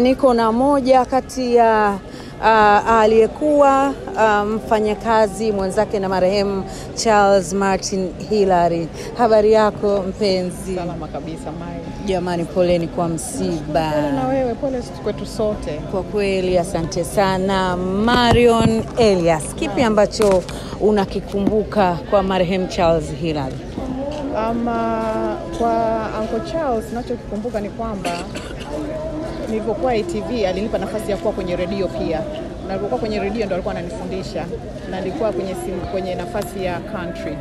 Niko na moja kati ya aliyekuwa mfanyakazi mwenzake na marehemu Charles Martin Hilary. Habari yako mpenzi? Salama kabisa Mai. Jamani, poleni kwa msiba. Pole na wewe, pole kwetu sote. Kwa kweli asante sana. Marion Elias, kipi ambacho unakikumbuka kwa marehemu Charles Hilary? Kwa Uncle Charles ninachokikumbuka ni kwamba nilipokuwa ITV alinipa nafasi ya kuwa kwenye redio pia. Na nilipokuwa kwenye redio ndo alikuwa ananifundisha, na nilikuwa kwenye nafasi ya country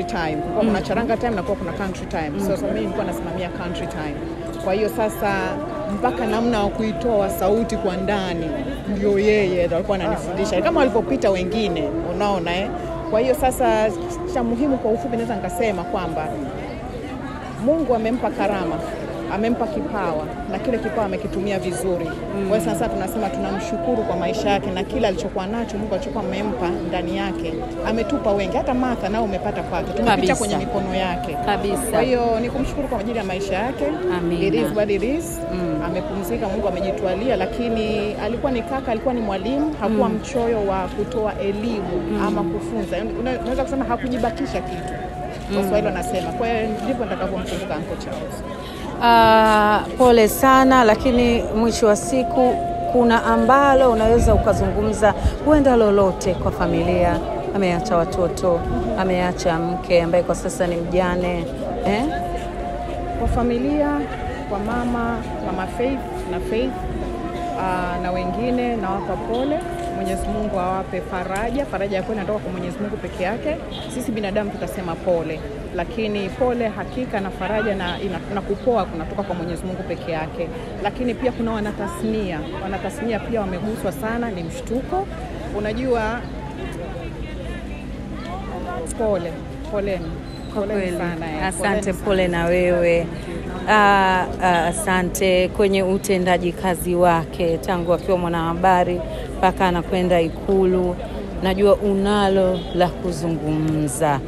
time. Kwa kuna charanga time na kwa kuna country time. So mimi nilikuwa nasimamia country time. Kwa hiyo sasa mpaka namna ya kuitoa sauti kwa ndani ndio yeye ndo alikuwa ananifundisha. Kama walipopita wengine, unaona Kwa hiyo sasa cha muhimu kwa ufupi naweza nikasema kwamba Mungu amempa karama, amempa kipawa, na kile kipawa amekitumia vizuri. Kwa hiyo sasa tunasema tunamshukuru kwa maisha yake na kila alichokuwa nacho Mungu alichokuwa amempa ndani yake. Ametupa wengi, hata Martha nao umepata kwake. Tumepita kwenye mikono yake. Kabisa. Kwa hiyo nikumshukuru kwa ajili ya maisha yake. It is what it is. Amepumzika, Mungu amejitwalia, lakini alikuwa ni kaka, alikuwa ni mwalimu, hakuwa mchoyo wa kutoa elimu ama kufunza. Unaweza kusema hakujibakisha kitu. Kwa Swahili wanasema. Kwa hiyo ndivyo nitakavomkumbuka Uncle Charles. Pole sana, lakini mwisho wa siku kuna ambalo unaweza ukazungumza, huenda lolote kwa familia. Ameacha watoto, ameacha mke ambaye kwa sasa ni mjane. Kwa familia, kwa mama Faith na wengine nawapa pole. Mwenyezi Mungu awape faraja. Faraja yako inatoka kwa Mwenyezi Mungu peke yake. Sisi binadamu tutasema pole, lakini pole hakika na faraja na kupoa kunatoka kwa Mwenyezi Mungu peke yake. Lakini pia kuna wanatasnia pia wameguswa sana, ni mshtuko. Unajua, poleni sana. Asante, pole na wewe. Asante. Kwenye utendaji kazi wake tangu akiwa mwanahabari mpaka anakwenda Ikulu, najua unalo la kuzungumza.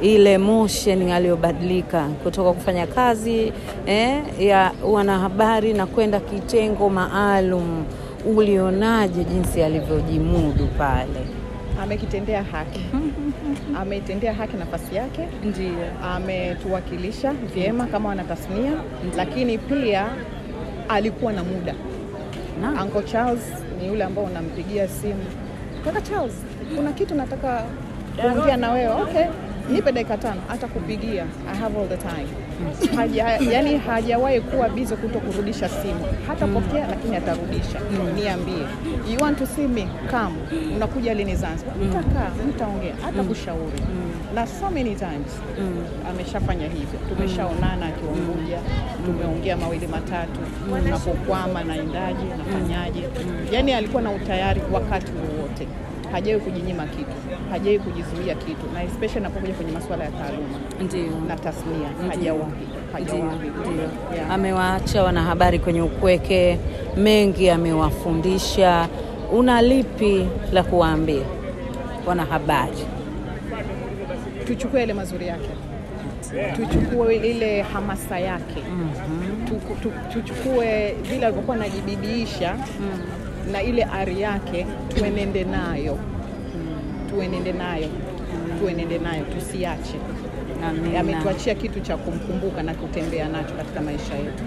Ile motion aliyobadilika kutoka kufanya kazi ya wanahabari na kwenda kitengo maalum, ulionaje jinsi alivyojimudu pale? Amekitendea haki. Ametendea haki nafasi yake. Ndiyo. Ametuwakilisha vyema kama wanatasnia, lakini pia alikuwa na muda. Uncle Charles ni yule ambao unampigia simu, "Kaka Charles, kuna kitu nataka kuongea na wewe." "Okay, nipe dakika 5." Atakupigia. I have all the time. Yani hajawahi kuwa busy kurudisha simu. Hata pokea, lakini atarudisha. Niambie, "You want to see me? Come." Unakuja lini Zanzibar? Mtaongea, hata kushauri. Na so many times ameshafanya hivyo. Tumeshaonana akiwa Unguja, tumeongea mawili matatu, unapokwama naendaje, nafanyaje. Yani alikuwa na utayari wakati wowote. Hajawahi kujinyima kitu, hajawahi kujizuia kitu, na especially napokuja kwenye masuala ya taaluma. Ndiyo. Na tasnia, hajawahi. Yeah. Amewaacha wanahabari kwenye upweke, mengi amewafundisha. Una lipi la kuwaambia wanahabari? Tuchukue ile mazuri yake. Tuchukue ile hamasa yake. Tuchukue vile alivyokuwa anajibidiisha na ile ari yake, tuenende nayo. Tuenende nayo, tusiache. Ametuachia kitu cha kumkumbuka na kutembea nacho katika maisha yetu.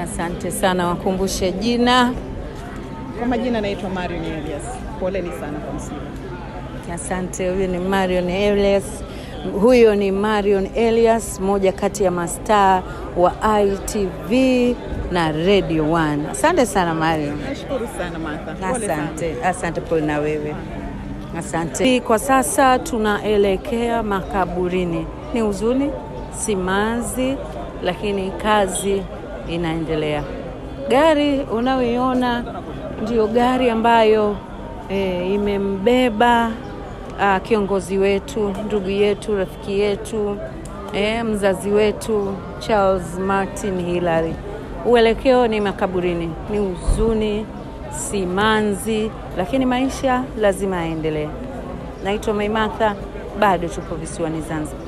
Asante sana. Wakumbushe jina. Kwa majina naitwa Marion Elias. Poleni sana kwa msiba. Asante. Huyo ni Marion Elias, moja kati ya mastaa wa ITV na Radio 1. Asante sana Marion. Nashukuru sana Martha. Asante, pole na wewe. Asante. Kwa sasa tunaelekea makaburini. Ni huzuni, simanzi, lakini kazi inaendelea. Gari unayoiona ndio gari ambayo imembeba kiongozi wetu, ndugu yetu, rafiki yetu, mzazi wetu Charles Martin Hilary. Uelekeo ni makaburini. Ni huzuni, simanzi, lakini maisha lazima yaendelee. Naitwa Maimartha, bado tupo visiwani Zanzibar.